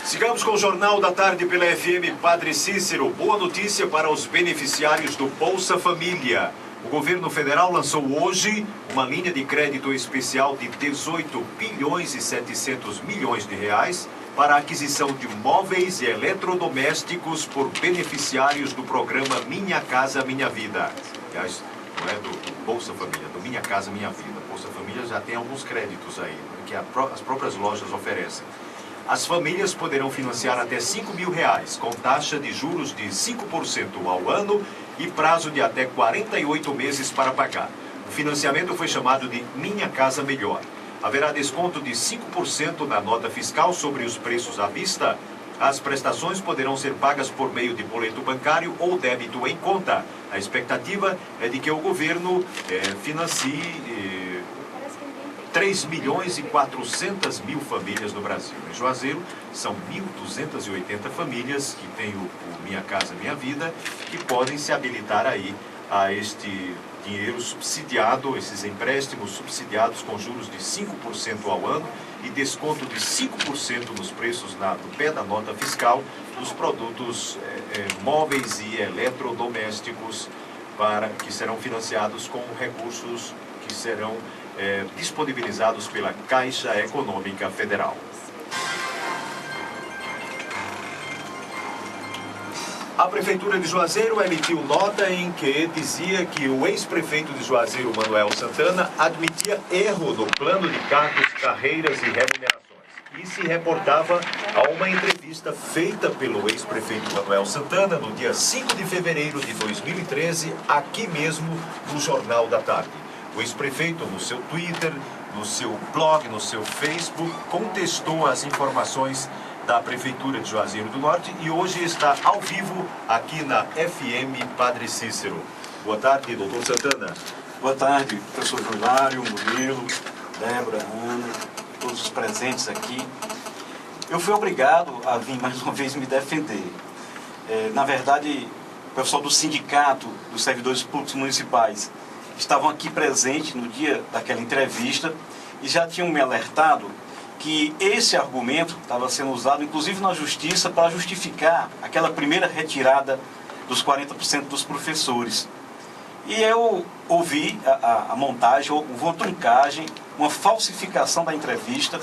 Sigamos com o Jornal da Tarde pela FM Padre Cícero. Boa notícia para os beneficiários do Bolsa Família. O governo federal lançou hoje uma linha de crédito especial de 18 bilhões e 700 milhões de reais para a aquisição de móveis e eletrodomésticos por beneficiários do programa Minha Casa Minha Vida. Aliás, não é do Bolsa Família, do Minha Casa Minha Vida. Bolsa Família já tem alguns créditos aí, que as próprias lojas oferecem. As famílias poderão financiar até R$5.000, com taxa de juros de 5% ao ano e prazo de até 48 meses para pagar. O financiamento foi chamado de Minha Casa Melhor. Haverá desconto de 5% na nota fiscal sobre os preços à vista. As prestações poderão ser pagas por meio de boleto bancário ou débito em conta. A expectativa é de que o governo financie 3 milhões e 400 mil famílias no Brasil. Em Juazeiro, são 1.280 famílias que têm o Minha Casa Minha Vida, que podem se habilitar aí a este dinheiro subsidiado, esses empréstimos subsidiados com juros de 5% ao ano e desconto de 5% nos preços no pé da nota fiscal dos produtos móveis e eletrodomésticos que serão financiados com recursos que serão disponibilizados pela Caixa Econômica Federal. A Prefeitura de Juazeiro emitiu nota em que dizia que o ex-prefeito de Juazeiro, Manuel Santana, admitia erro no plano de cargos, carreiras e remunerações. E se reportava a uma entrevista feita pelo ex-prefeito Manuel Santana no dia 5 de fevereiro de 2013, aqui mesmo no Jornal da Tarde. O ex-prefeito, no seu Twitter, no seu blog, no seu Facebook, contestou as informações da Prefeitura de Juazeiro do Norte e hoje está ao vivo aqui na FM Padre Cícero. Boa tarde, doutor Santana. Boa tarde, professor Hilário, Murilo, Débora, Ana, todos os presentes aqui. Eu fui obrigado a vir mais uma vez me defender. Na verdade, o pessoal do Sindicato dos Servidores Públicos Municipais estavam aqui presentes no dia daquela entrevista e já tinham me alertado que esse argumento estava sendo usado, inclusive na Justiça, para justificar aquela primeira retirada dos 40% dos professores. E eu ouvi a montagem, uma truncagem, uma falsificação da entrevista,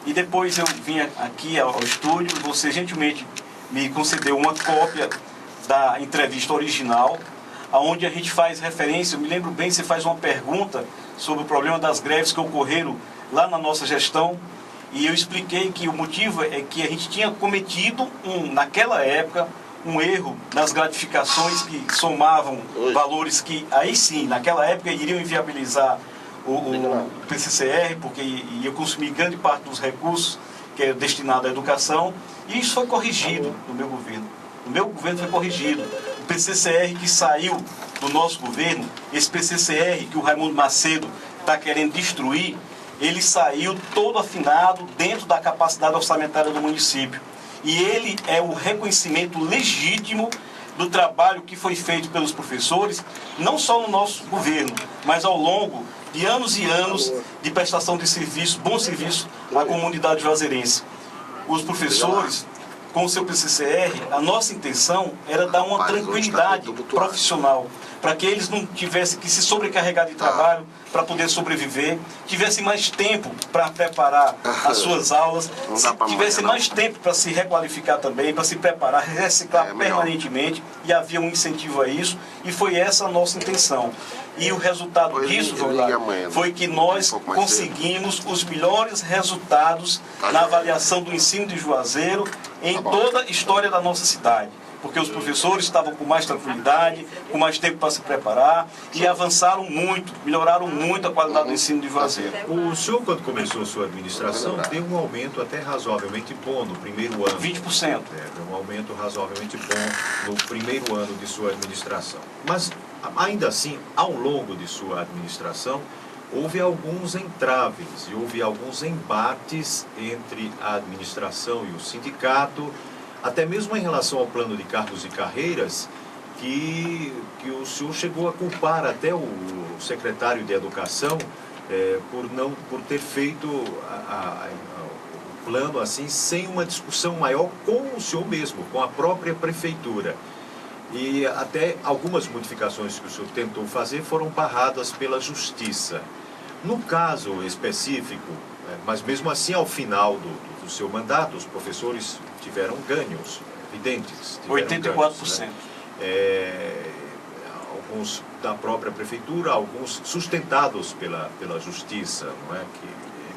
e depois eu vim aqui ao estúdio, você gentilmente me concedeu uma cópia da entrevista original, onde a gente faz referência, eu me lembro bem, você faz uma pergunta sobre o problema das greves que ocorreram lá na nossa gestão, e eu expliquei que o motivo é que a gente tinha cometido, naquela época, um erro nas gratificações que somavam valores que, aí sim, naquela época iriam inviabilizar o PCCR, porque ia consumir grande parte dos recursos que é destinado à educação, e isso foi corrigido no meu governo. No meu governo foi corrigido. O PCCR que saiu do nosso governo, esse PCCR que o Raimundo Macedo está querendo destruir, ele saiu todo afinado dentro da capacidade orçamentária do município. E ele é o reconhecimento legítimo do trabalho que foi feito pelos professores, não só no nosso governo, mas ao longo de anos e anos de prestação de serviço, bom serviço à comunidade juazeirense. Os professores, com o seu PCCR, a nossa intenção era dar uma tranquilidade profissional, para que eles não tivessem que se sobrecarregar de trabalho para poder sobreviver, tivessem mais tempo para preparar as suas aulas, tivessem mais tempo para se requalificar também, para se preparar, reciclar permanentemente, e havia um incentivo a isso, e foi essa a nossa intenção. E o resultado disso, foi que nós conseguimos os melhores resultados na avaliação do ensino de Juazeiro em toda a história da nossa cidade. Porque os professores estavam com mais tranquilidade, com mais tempo para se preparar e avançaram muito, melhoraram muito a qualidade do ensino de Juazeiro. O senhor, quando começou a sua administração, teve um aumento até razoavelmente bom no primeiro ano. 20%. Um aumento razoavelmente bom no primeiro ano de sua administração. Mas, ainda assim, ao longo de sua administração, houve alguns entraves e houve alguns embates entre a administração e o sindicato, até mesmo em relação ao plano de cargos e carreiras, que o senhor chegou a culpar até o secretário de Educação por ter feito plano assim, sem uma discussão maior com o senhor mesmo, com a própria prefeitura. E até algumas modificações que o senhor tentou fazer foram barradas pela justiça. No caso específico, mas mesmo assim ao final do seu mandato, os professores tiveram ganhos evidentes. 84%. Ganhos, né? Alguns da própria prefeitura, alguns sustentados pela justiça, não é? Que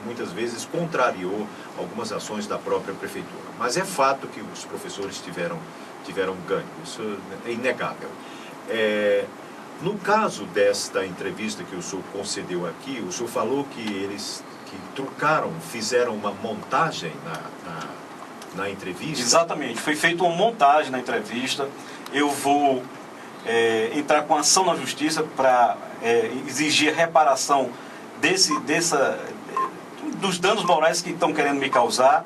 muitas vezes contrariou algumas ações da própria prefeitura. Mas é fato que os professores tiveram ganho, isso é inegável. No caso desta entrevista que o senhor concedeu aqui, o senhor falou que eles trucaram, fizeram uma montagem na entrevista. Exatamente, foi feita uma montagem na entrevista. Eu vou entrar com ação na justiça para exigir a reparação dos danos morais que estão querendo me causar.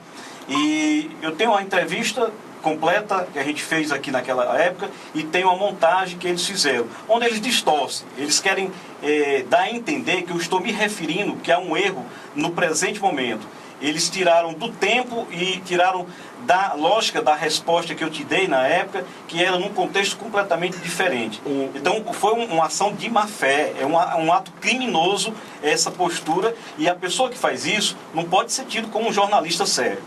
E eu tenho uma entrevista completa que a gente fez aqui naquela época e tem uma montagem que eles fizeram, onde eles distorcem. Eles querem dar a entender que eu estou me referindo que há um erro no presente momento. Eles tiraram do tempo e tiraram da lógica da resposta que eu te dei na época, que era num contexto completamente diferente. Então foi uma ação de má fé, é um ato criminoso essa postura, e a pessoa que faz isso não pode ser tido como um jornalista sério.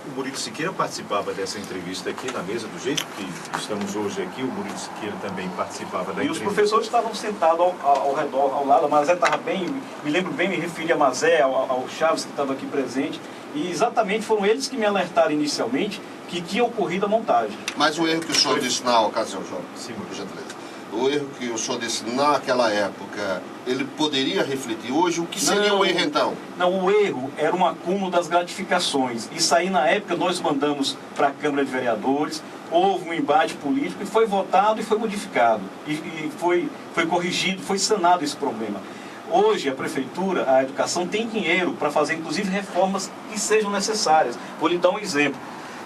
O Murilo Siqueira participava dessa entrevista aqui na mesa, do jeito que estamos hoje aqui. O Murilo Siqueira também participava da entrevista. E os professores estavam sentados ao redor, ao lado. A Mazé estava bem, me lembro bem, me referi a Mazé, ao Chaves que estava aqui presente. E exatamente foram eles que me alertaram inicialmente que tinha ocorrido a montagem. Mas o erro que o senhor disse na ocasião, João, sim, por gentileza. O erro que o senhor disse naquela época, ele poderia refletir hoje? O que seria o erro então? Não, o erro era um acúmulo das gratificações. Isso aí na época nós mandamos para a Câmara de Vereadores, houve um embate político e foi votado e foi modificado. E foi corrigido, foi sanado esse problema. Hoje a Prefeitura, a Educação tem dinheiro para fazer inclusive reformas que sejam necessárias. Vou lhe dar um exemplo.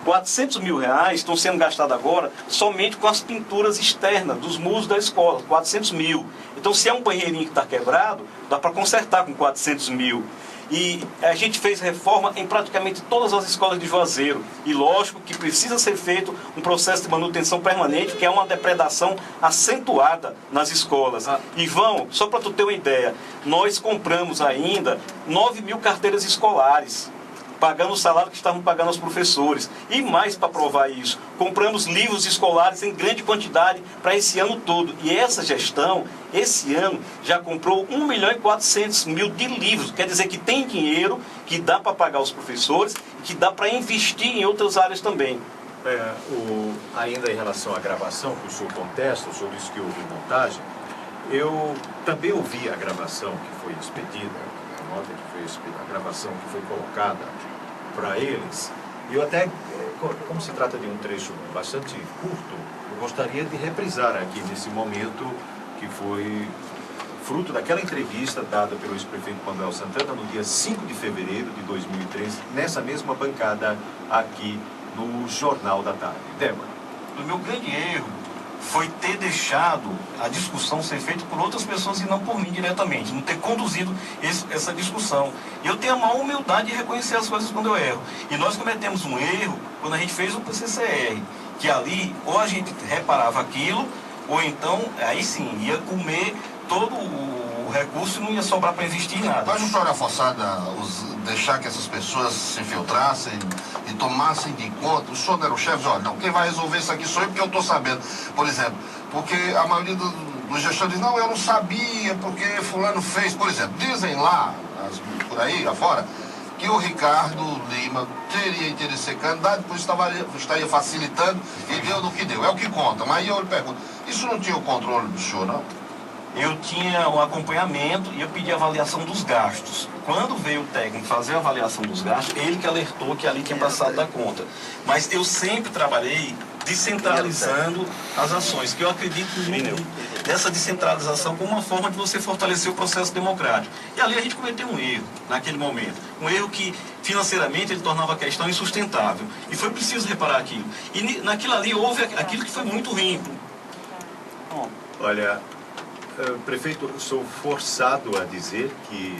400 mil reais estão sendo gastados agora somente com as pinturas externas dos muros da escola, 400 mil. Então, se é um banheirinho que está quebrado, dá para consertar com 400 mil. E a gente fez reforma em praticamente todas as escolas de Juazeiro. E lógico que precisa ser feito um processo de manutenção permanente, que é uma depredação acentuada nas escolas. Ivão, só para tu ter uma ideia, nós compramos ainda 9 mil carteiras escolares, pagando o salário que estavam pagando aos professores. E mais para provar isso, compramos livros escolares em grande quantidade para esse ano todo. E essa gestão, esse ano, já comprou 1.400.000 de livros. Quer dizer que tem dinheiro que dá para pagar os professores, que dá para investir em outras áreas também. Ainda em relação à gravação, que o senhor contesta, o senhor disse que houve montagem, eu também ouvi a gravação que foi expedida, a gravação que foi colocada para eles. E eu até, como se trata de um trecho bastante curto, eu gostaria de reprisar aqui nesse momento que foi fruto daquela entrevista dada pelo ex-prefeito Manuel Santana no dia 5 de fevereiro de 2013, nessa mesma bancada aqui no Jornal da Tarde. Débora. O meu grande erro foi ter deixado a discussão ser feita por outras pessoas e não por mim diretamente, não ter conduzido essa discussão. Eu tenho a maior humildade de reconhecer as coisas quando eu erro. E nós cometemos um erro quando a gente fez o PCCR, que ali ou a gente reparava aquilo, ou então, aí sim, ia comer todo o recurso e não ia sobrar para investir em nada. Mas não era forçada deixar que essas pessoas se infiltrassem e tomassem de conta? O senhor não era o chefe? Olha, não, quem vai resolver isso aqui sou eu, porque eu estou sabendo. Por exemplo, porque a maioria dos gestores diz, não, eu não sabia, porque fulano fez. Por exemplo, dizem lá, por aí, afora, que o Ricardo Lima teria interesse em ser candidato, depois estaria facilitando e deu no que deu. É o que conta. Mas eu lhe pergunto, isso não tinha o controle do senhor, não? Eu tinha um acompanhamento e eu pedi a avaliação dos gastos. Quando veio o técnico fazer a avaliação dos gastos, ele que alertou que ali tinha passado da conta. Mas eu sempre trabalhei descentralizando as ações, que eu acredito nessa descentralização como uma forma de você fortalecer o processo democrático. E ali a gente cometeu um erro, naquele momento. Um erro que, financeiramente, ele tornava a questão insustentável. E foi preciso reparar aquilo. E naquilo ali houve aquilo que foi muito ruim. Olha, prefeito, sou forçado a dizer que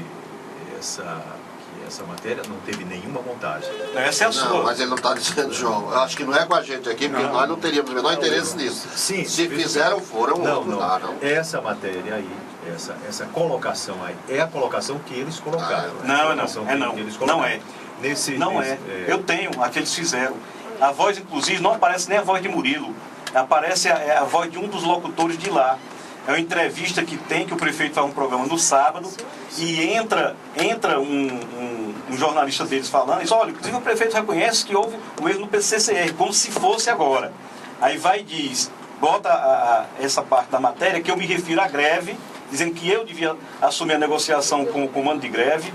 essa matéria não teve nenhuma montagem. Essa é a Não, sua. mas ele não está dizendo, João. Eu acho que não é com a gente aqui, porque nós não teríamos o menor interesse nisso. Sim, se fizeram, foram não, outros não. lá, não. Essa matéria aí, essa colocação aí, é a colocação que eles colocaram. Não é. Eu tenho a que eles fizeram. A voz, inclusive, não aparece nem a voz de Murilo. Aparece a voz de um dos locutores de lá. É uma entrevista que o prefeito faz um programa no sábado e entra um jornalista deles falando, e diz, olha, inclusive o prefeito reconhece que houve um erro no PCCR, como se fosse agora. Aí vai e diz, bota essa parte da matéria que eu me refiro à greve, dizendo que eu devia assumir a negociação com o comando de greve,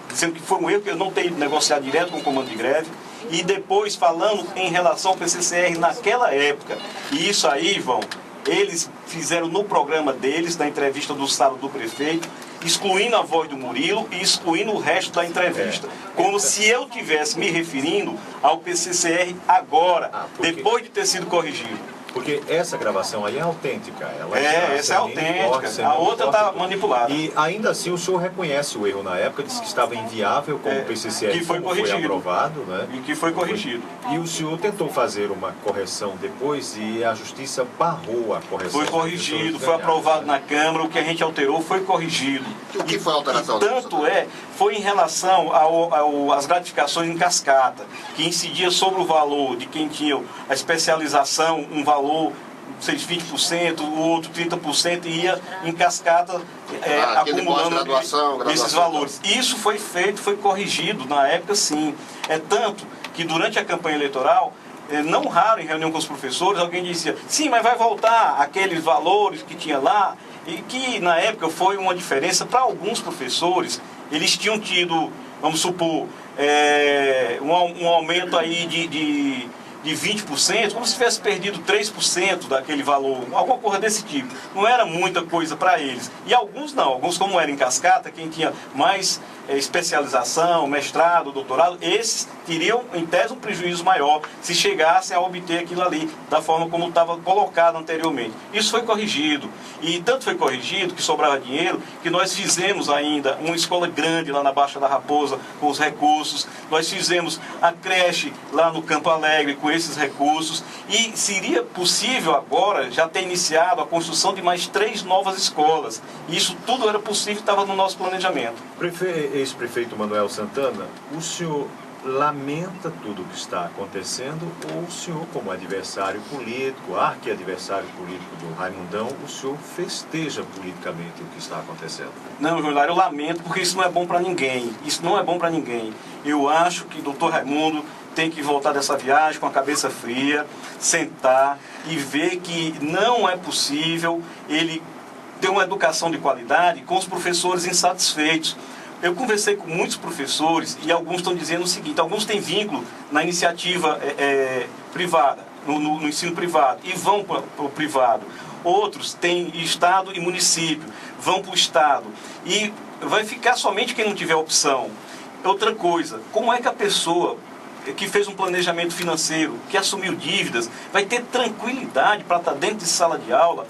dizendo que foi um erro que eu não tenho negociado direto com o comando de greve, e depois falando em relação ao PCCR naquela época. E isso aí, Ivan, eles fizeram no programa deles, na entrevista do sábado do prefeito, excluindo a voz do Murilo e excluindo o resto da entrevista. Como se eu estivesse me referindo ao PCCR agora, depois de ter sido corrigido. Porque essa gravação aí é autêntica. Essa é autêntica. A outra está manipulada. E ainda assim o senhor reconhece o erro na época, disse que estava inviável como o PCCR que foi corrigido. Foi aprovado, né? E que foi corrigido. E o senhor tentou fazer uma correção depois e a Justiça barrou a correção. Foi corrigido, foi aprovado na Câmara, o que a gente alterou foi corrigido. O que foi a alteração? Tanto foi em relação às gratificações em cascata, que incidia sobre o valor de quem tinha a especialização, um valor, sei, 20%, o outro 30%, e ia em cascata acumulando esses valores. Isso foi feito, foi corrigido na época, sim. É tanto que durante a campanha eleitoral, não raro em reunião com os professores, alguém dizia, sim, mas vai voltar aqueles valores que tinha lá, e que na época foi uma diferença para alguns professores. Eles tinham tido, vamos supor, um aumento aí de 20%, como se tivesse perdido 3% daquele valor, alguma coisa desse tipo. Não era muita coisa para eles. E alguns não, alguns como era em cascata, quem tinha mais especialização, mestrado, doutorado, esses teriam, em tese, um prejuízo maior se chegassem a obter aquilo ali, da forma como estava colocado anteriormente. Isso foi corrigido. E tanto foi corrigido que sobrava dinheiro, que nós fizemos ainda uma escola grande lá na Baixa da Raposa, com os recursos. Nós fizemos a creche lá no Campo Alegre, com esses recursos. E seria possível agora já ter iniciado a construção de mais 3 novas escolas. E isso tudo era possível, estava no nosso planejamento. Ex-prefeito Manuel Santana, o senhor lamenta tudo o que está acontecendo, ou o senhor, como adversário político, arqui-adversário político do Raimundão, o senhor festeja politicamente o que está acontecendo? Não, João Hilário, eu lamento, porque isso não é bom para ninguém. Isso não é bom para ninguém. Eu acho que o doutor Raimundo tem que voltar dessa viagem com a cabeça fria, sentar e ver que não é possível ele ter uma educação de qualidade com os professores insatisfeitos. Eu conversei com muitos professores e alguns estão dizendo o seguinte, alguns têm vínculo na iniciativa privada, no ensino privado, e vão para o privado. Outros têm Estado e município, vão para o Estado. E vai ficar somente quem não tiver opção. Outra coisa, como é que a pessoa que fez um planejamento financeiro, que assumiu dívidas, vai ter tranquilidade para estar dentro de sala de aula,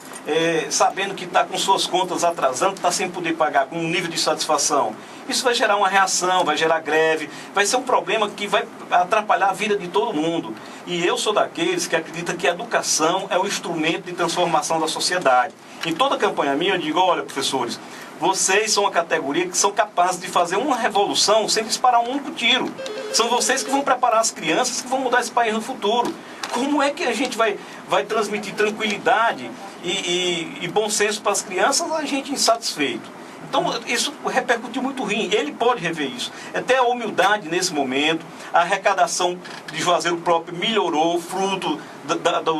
sabendo que está com suas contas atrasando, está sem poder pagar, com um nível de satisfação? Isso vai gerar uma reação, vai gerar greve, vai ser um problema que vai atrapalhar a vida de todo mundo. E eu sou daqueles que acreditam que a educação é o instrumento de transformação da sociedade. Em toda campanha minha eu digo, olha, professores, vocês são uma categoria que são capazes de fazer uma revolução sem disparar um único tiro. São vocês que vão preparar as crianças que vão mudar esse país no futuro. Como é que a gente vai transmitir tranquilidade e bom senso para as crianças, a gente insatisfeito? Então, isso repercutiu muito ruim. Ele pode rever isso. Até a humildade nesse momento, a arrecadação de Juazeiro próprio melhorou, fruto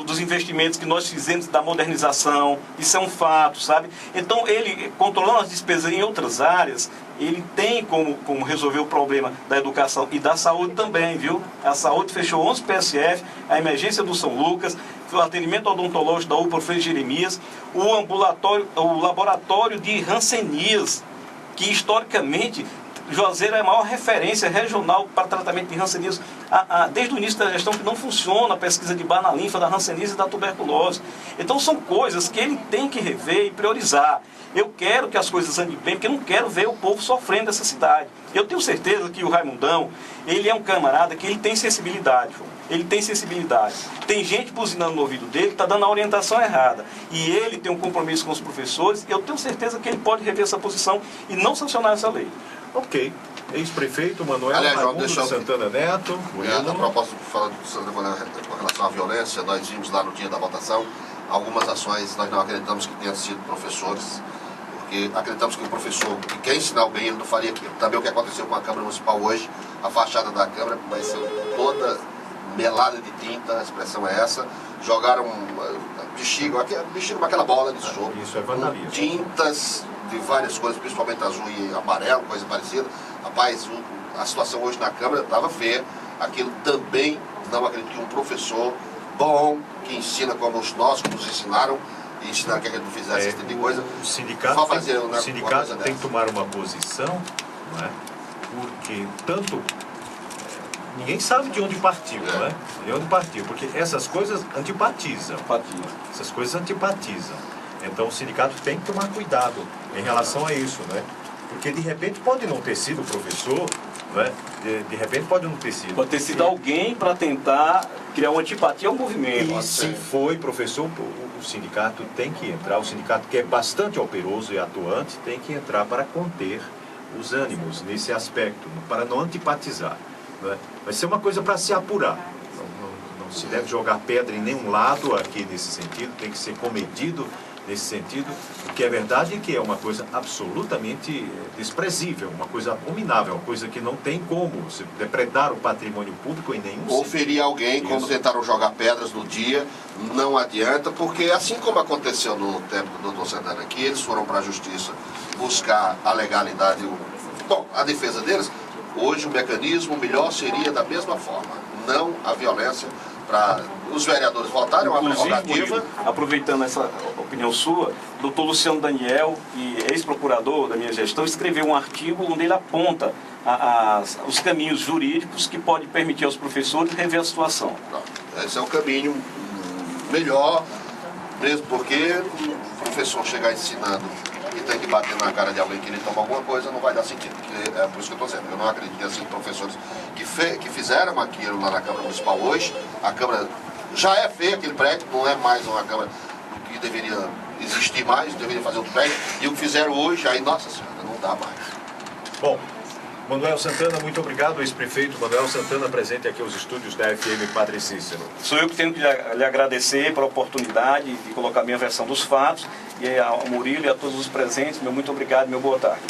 dos investimentos que nós fizemos da modernização. Isso é um fato, sabe? Então, ele, controlando as despesas em outras áreas, ele tem como resolver o problema da educação e da saúde também, viu? A saúde fechou 11 PSF, a emergência do São Lucas, o atendimento odontológico da UPA Frei Jeremias, o laboratório de Hanseníase, que historicamente Juazeiro é a maior referência regional para tratamento de hanseníase. Desde o início da gestão que não funciona a pesquisa de bar na linfa, da hanseníase e da tuberculose. Então são coisas que ele tem que rever e priorizar. Eu quero que as coisas andem bem, porque eu não quero ver o povo sofrendo nessa cidade. Eu tenho certeza que o Raimundão, ele é um camarada que ele tem sensibilidade, João. Ele tem sensibilidade. Tem gente buzinando no ouvido dele que está dando a orientação errada. E ele tem um compromisso com os professores. Eu tenho certeza que ele pode rever essa posição e não sancionar essa lei. Ok. Ex-prefeito Manuel Raimundo Santana Neto. A propósito, falando com relação à violência, nós vimos lá no dia da votação algumas ações, nós não acreditamos que tenham sido professores, porque acreditamos que o professor que quer ensinar bem, ele não faria aquilo. Também o que aconteceu com a Câmara Municipal hoje, a fachada da Câmara vai ser toda melada de tinta, a expressão é essa, jogaram bexiga com aquela bola de sopa, isso é vandalismo. Tintas de várias cores, principalmente azul e amarelo, coisa parecida. Rapaz, a situação hoje na Câmara estava feia. Aquilo também, não acredito que um professor bom, que ensina como nós nos ensinaram, e ensinaram que a gente não fizesse esse tipo de coisa. O sindicato tem que tomar uma posição, não é? Porque tanto... Ninguém sabe de onde partiu, não é? De onde partiu, porque essas coisas antipatizam. Essas coisas antipatizam. Então o sindicato tem que tomar cuidado em relação a isso, né? Porque de repente pode não ter sido o professor, não é? De repente pode não ter sido. Pode ter sido alguém para tentar criar uma antipatia ao movimento. E se foi professor, o sindicato tem que entrar, o sindicato que é bastante operoso e atuante, tem que entrar para conter os ânimos nesse aspecto, para não antipatizar. Não é? Vai ser uma coisa para se apurar. Não se deve jogar pedra em nenhum lado aqui nesse sentido, tem que ser comedido nesse sentido, o que é verdade é que é uma coisa absolutamente desprezível, uma coisa abominável, uma coisa que não tem como se depredar o patrimônio público em nenhum sentido. Ou ferir alguém, como tentaram jogar pedras no dia, não adianta, porque assim como aconteceu no tempo do Dr. Santana aqui, eles foram para a justiça buscar a legalidade, a defesa deles, hoje o mecanismo melhor seria da mesma forma, não a violência. Para os vereadores votarem, uma prerrogativa. Aproveitando essa opinião sua, o doutor Luciano Daniel, ex-procurador da minha gestão, escreveu um artigo onde ele aponta os caminhos jurídicos que podem permitir aos professores rever a situação. Esse é o caminho melhor, mesmo porque o professor chegar ensinando e tem que bater na cara de alguém que ele toma alguma coisa, não vai dar sentido. É por isso que eu estou dizendo. Eu não acredito que assim, professores que fizeram aquilo lá na Câmara Municipal hoje, a Câmara já é feia, aquele prédio, não é mais uma Câmara que deveria existir mais, deveria fazer outro prédio, e o que fizeram hoje, aí, nossa senhora, não dá mais. Bom, Manuel Santana, muito obrigado, ex-prefeito Manuel Santana, presente aqui aos estúdios da FM Padre Cícero. Sou eu que tenho que lhe agradecer pela oportunidade de colocar minha versão dos fatos, e ao Murilo e a todos os presentes, meu muito obrigado, meu boa tarde.